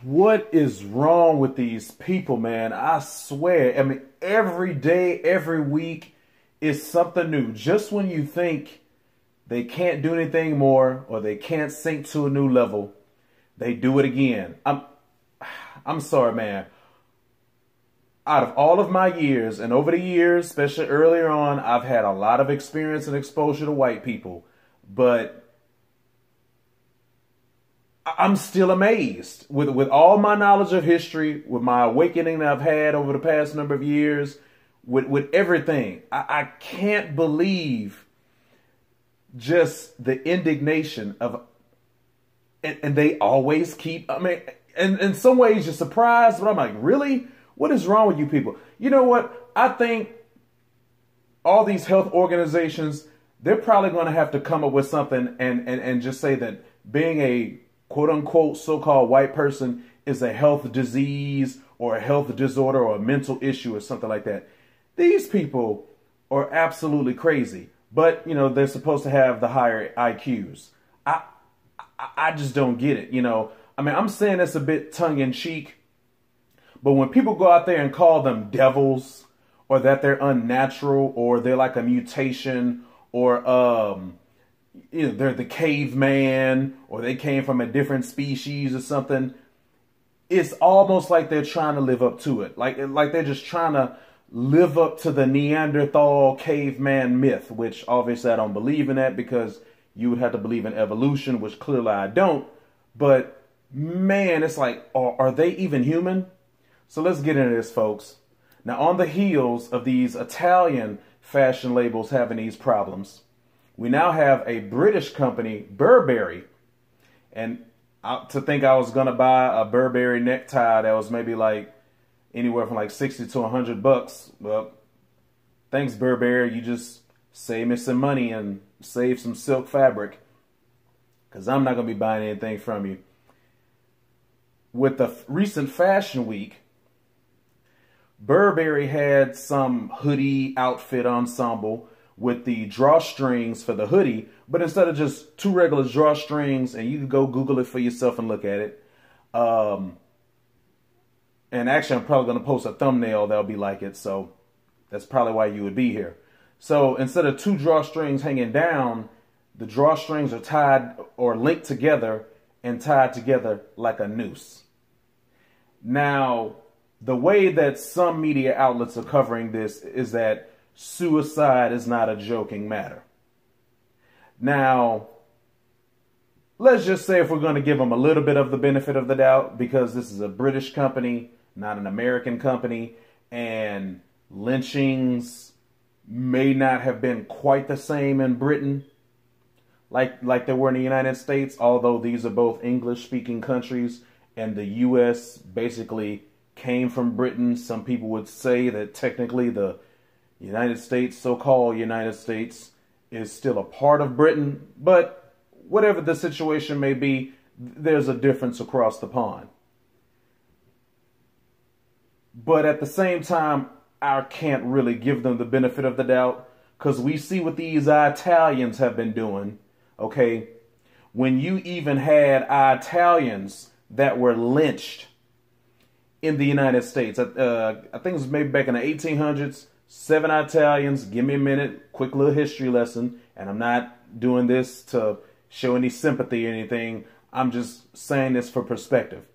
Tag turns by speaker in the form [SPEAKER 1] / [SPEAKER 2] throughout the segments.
[SPEAKER 1] What is wrong with these people, man? I swear. I mean, every day, every week is something new. Just when you think they can't do anything more or they can't sink to a new level, they do it again. I'm sorry, man. Out of all of my years, and over the years, especially earlier on, I've had a lot of experience and exposure to white people. But I'm still amazed with all my knowledge of history, with my awakening that I've had over the past number of years, with everything. I can't believe just the indignation of, and they always keep, I mean, and in some ways you're surprised, but I'm like, really? What is wrong with you people? You know what? I think all these health organizations, they're probably going to have to come up with something and just say that being a quote unquote so-called white person is a health disease or a health disorder or a mental issue or something like that. These people are absolutely crazy, but you know, they're supposed to have the higher IQs. I just don't get it. You know, I mean, I'm saying this a bit tongue in cheek, but when people go out there and call them devils or that they're unnatural or they're like a mutation or, you know, they're the caveman or they came from a different species or something, it's almost like they're trying to live up to it. Like they're just trying to live up to the Neanderthal caveman myth, which obviously I don't believe in that because you would have to believe in evolution, which clearly I don't. But man, it's like, are they even human? So let's get into this, folks. Now, on the heels of these Italian fashion labels having these problems, we now have a British company, Burberry, and to think I was going to buy a Burberry necktie that was maybe like anywhere from like 60 to $100. Well, thanks, Burberry. You just saved me some money and saved some silk fabric because I'm not going to be buying anything from you. With the recent fashion week, Burberry had some hoodie outfit ensemble with the drawstrings for the hoodie, but instead of just two regular drawstrings, and you can go Google it for yourself and look at it. And actually, I'm probably going to post a thumbnail that'll be like it, so that's probably why you would be here. So instead of two drawstrings hanging down, the drawstrings are tied or linked together and tied together like a noose. Now, the way that some media outlets are covering this is that suicide is not a joking matter. Now, let's just say if we're going to give them a little bit of the benefit of the doubt, because this is a British company, not an American company, and lynchings may not have been quite the same in Britain like they were in the United States, although these are both English-speaking countries, and the U.S. basically came from Britain. Some people would say that technically the United States, so-called United States, is still a part of Britain. But whatever the situation may be, there's a difference across the pond. But at the same time, I can't really give them the benefit of the doubt because we see what these Italians have been doing, okay? When you even had Italians that were lynched in the United States. I think it was maybe back in the 1800s, 7 Italians. Give me a minute, quick little history lesson. And I'm not doing this to show any sympathy or anything. I'm just saying this for perspective.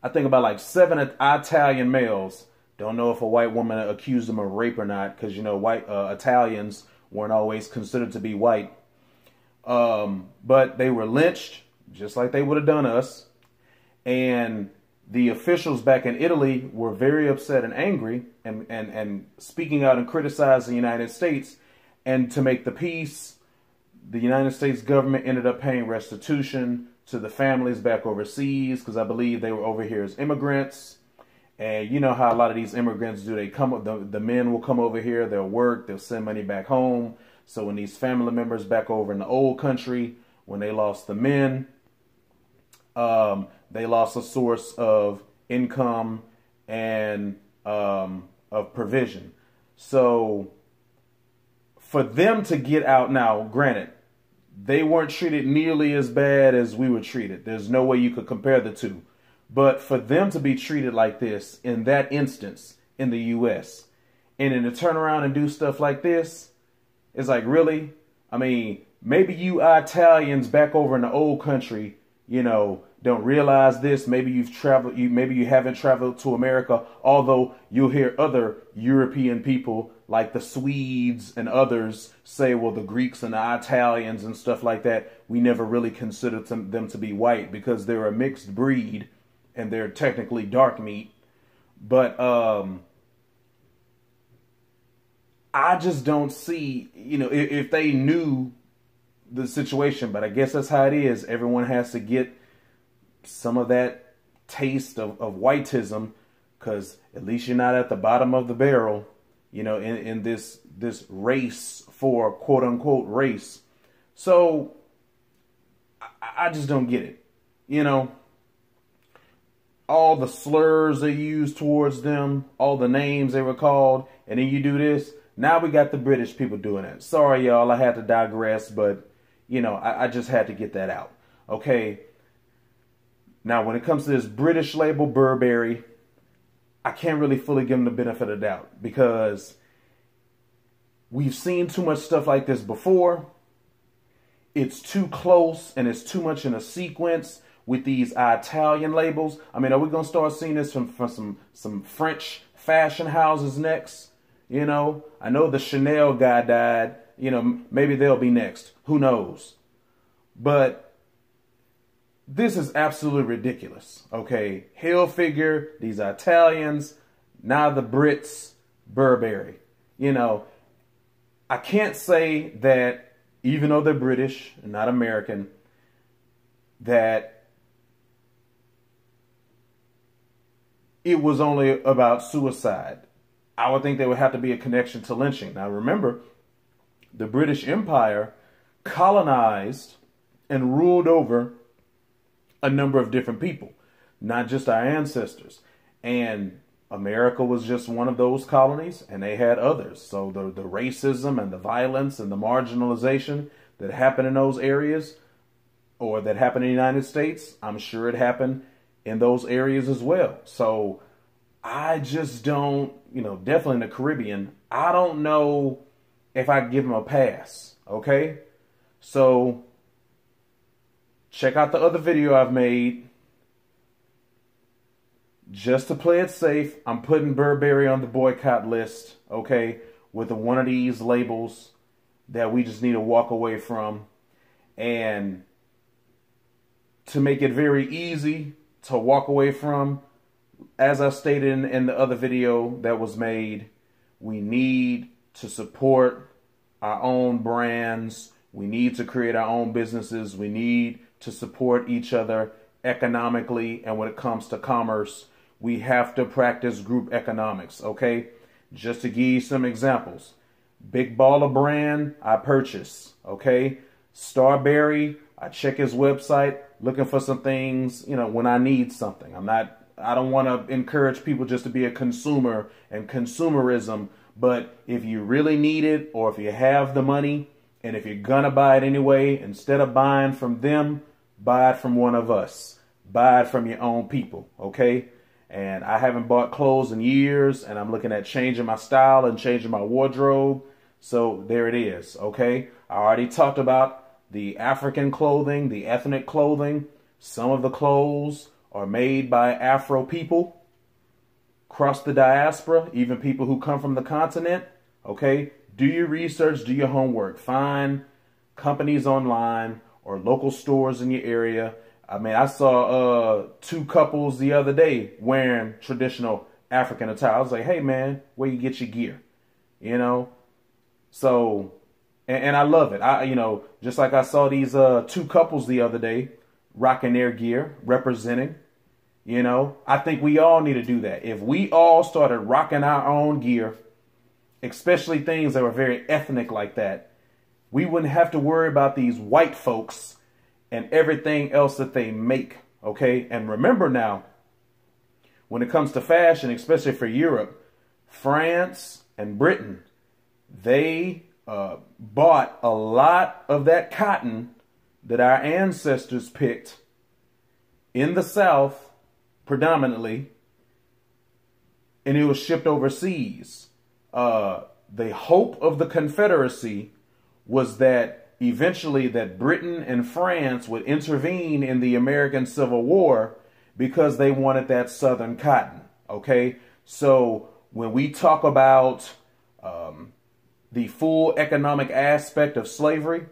[SPEAKER 1] I think about like 7 Italian males. Don't know if a white woman accused them of rape or not, because, you know, white Italians weren't always considered to be white. But they were lynched, just like they would have done us. And the officials back in Italy were very upset and angry and speaking out and criticizing the United States. And to make the peace, the United States government ended up paying restitution to the families back overseas because I believe they were over here as immigrants. And you know how a lot of these immigrants do. They come, the men will come over here, they'll work, they'll send money back home. So when these family members back over in the old country, when they lost the men, they lost a source of income and of provision. So for them to get out now, granted, they weren't treated nearly as bad as we were treated. There's no way you could compare the two. But for them to be treated like this in that instance in the U.S. and then to turn around and do stuff like this, it's like, really? I mean, maybe you Italians back over in the old country, you know, don't realize this. Maybe you've traveled, maybe you haven't traveled to America, although you'll hear other European people like the Swedes and others say, well, the Greeks and the Italians and stuff like that, we never really considered them to be white because they're a mixed breed and they're technically dark meat. But I just don't see, you know, if they knew the situation, but I guess that's how it is. Everyone has to get some of that taste of whiteism, because at least you're not at the bottom of the barrel, you know, in this race for quote unquote race. So I just don't get it. You know, all the slurs they used towards them, all the names they were called, and then you do this. Now we got the British people doing it. Sorry, y'all, I had to digress, but, you know, I just had to get that out. Okay. Now, when it comes to this British label, Burberry, I can't really fully give them the benefit of the doubt because we've seen too much stuff like this before. It's too close and it's too much in a sequence with these Italian labels. I mean, are we going to start seeing this from some French fashion houses next? You know, I know the Chanel guy died. You know, maybe they'll be next. Who knows? But this is absolutely ridiculous. Okay, Hilfiger, these Italians, now the Brits, Burberry. You know, I can't say that, even though they're British and not American, that it was only about suicide. I would think there would have to be a connection to lynching. Now remember, the British Empire colonized and ruled over a number of different people, not just our ancestors. And America was just one of those colonies, and they had others. So the racism and the violence and the marginalization that happened in those areas, or that happened in the United States, I'm sure it happened in those areas as well. So I just don't, you know, definitely in the Caribbean, I don't know if I give them a pass. Okay? So check out the other video I've made. Just to play it safe, I'm putting Burberry on the boycott list, okay, with one of these labels that we just need to walk away from. And to make it very easy to walk away from, as I stated in the other video that was made, we need to support our own brands. We need to create our own businesses. We need to support each other economically. And when it comes to commerce, we have to practice group economics, okay? Just to give you some examples. Big Baller brand, I purchase, okay? Starberry, I check his website, looking for some things, you know, when I need something. I don't want to encourage people just to be a consumer and consumerism, but if you really need it, or if you have the money, and if you're gonna buy it anyway, instead of buying from them, buy it from one of us. Buy it from your own people, okay? And I haven't bought clothes in years, and I'm looking at changing my style and changing my wardrobe. So there it is, okay? I already talked about the African clothing, the ethnic clothing. Some of the clothes are made by Afro people across the diaspora, even people who come from the continent, okay? Do your research, do your homework. Find companies online or local stores in your area. I mean, I saw two couples the other day wearing traditional African attire. I was like, hey, man, where you get your gear? You know? So, and I love it. You know, just like I saw these two couples the other day rocking their gear, representing, you know. I think we all need to do that. If we all started rocking our own gear, especially things that were very ethnic like that, we wouldn't have to worry about these white folks and everything else that they make, okay? And remember now, when it comes to fashion, especially for Europe, France and Britain, they bought a lot of that cotton that our ancestors picked in the South, predominantly, and it was shipped overseas. The hope of the Confederacy was that eventually that Britain and France would intervene in the American Civil War because they wanted that Southern cotton. Okay, so when we talk about the full economic aspect of slavery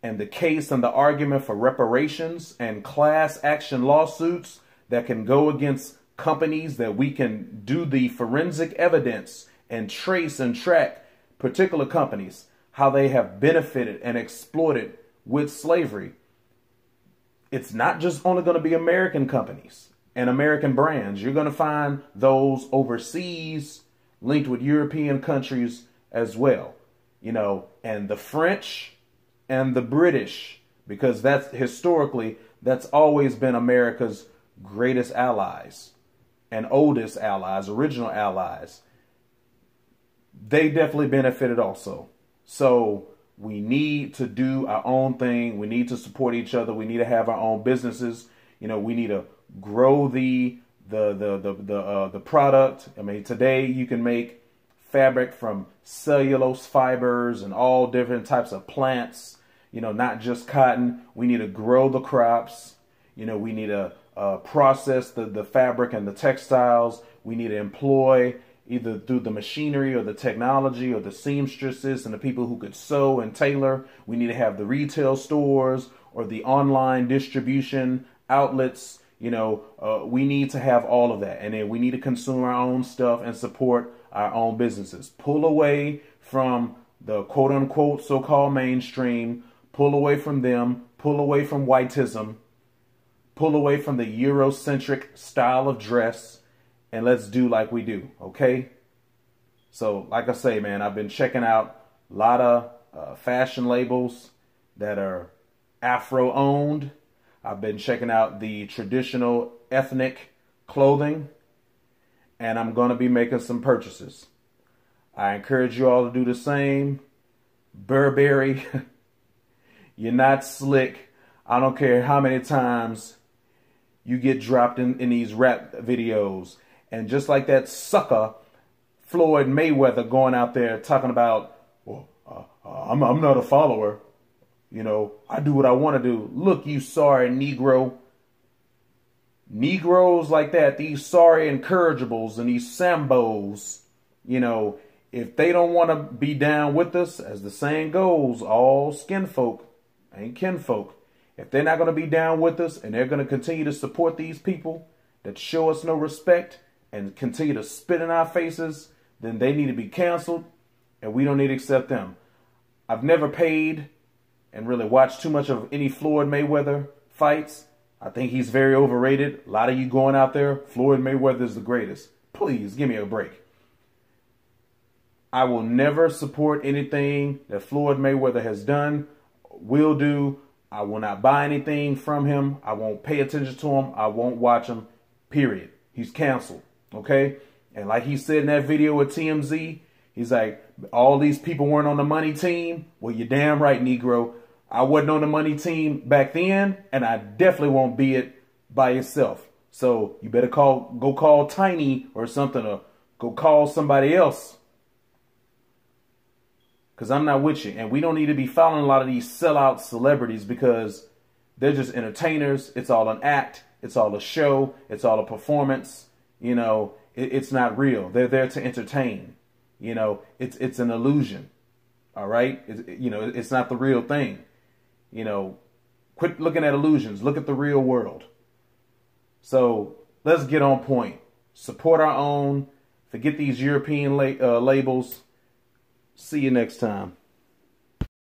[SPEAKER 1] and the case and the argument for reparations and class action lawsuits that can go against companies that we can do the forensic evidence and trace and track particular companies, how they have benefited and exploited with slavery. It's not just only going to be American companies and American brands. You're going to find those overseas linked with European countries as well, you know, and the French and the British, because that's historically, that's always been America's greatest allies and oldest allies, original allies. They definitely benefited also. So we need to do our own thing. We need to support each other. We need to have our own businesses. You know, we need to grow the product. I mean, today you can make fabric from cellulose fibers and all different types of plants, you know, not just cotton. We need to grow the crops. You know, we need to process the fabric and the textiles. We need to employ either through the machinery or the technology or the seamstresses and the people who could sew and tailor. We need to have the retail stores or the online distribution outlets. You know, we need to have all of that. And then we need to consume our own stuff and support our own businesses. Pull away from the quote unquote so-called mainstream. Pull away from them. Pull away from whiteism. Pull away from the Eurocentric style of dress. And let's do like we do, okay? So, like I say, man, I've been checking out a lot of fashion labels that are Afro-owned. I've been checking out the traditional ethnic clothing. And I'm going to be making some purchases. I encourage you all to do the same. Burberry, you're not slick. I don't care how many times you get dropped in these rap videos. And just like that sucker, Floyd Mayweather, going out there talking about, well, I'm not a follower. You know, I do what I want to do. Look, you sorry Negro. Negroes like that, these sorry incorrigibles and these Sambos, you know, if they don't want to be down with us, as the saying goes, all skin folk ain't kinfolk. If they're not going to be down with us and they're going to continue to support these people that show us no respect and continue to spit in our faces, then they need to be canceled and we don't need to accept them. I've never paid and really watched too much of any Floyd Mayweather fights. I think he's very overrated. A lot of you going out there, Floyd Mayweather is the greatest. Please give me a break. I will never support anything that Floyd Mayweather has done, will do. I will not buy anything from him. I won't pay attention to him. I won't watch him, period. He's canceled, okay? And like he said in that video with TMZ, he's like, all these people weren't on the money team. Well, you're damn right, Negro. I wasn't on the money team back then, and I definitely won't be it by itself. So you better go call Tiny or something, or go call somebody else. Because I'm not with you. And we don't need to be following a lot of these sellout celebrities because they're just entertainers. It's all an act. It's all a show. It's all a performance. You know, it's not real. They're there to entertain. You know, it's an illusion. All right? It's not the real thing. You know, quit looking at illusions. Look at the real world. So let's get on point. Support our own. Forget these European labels. See you next time.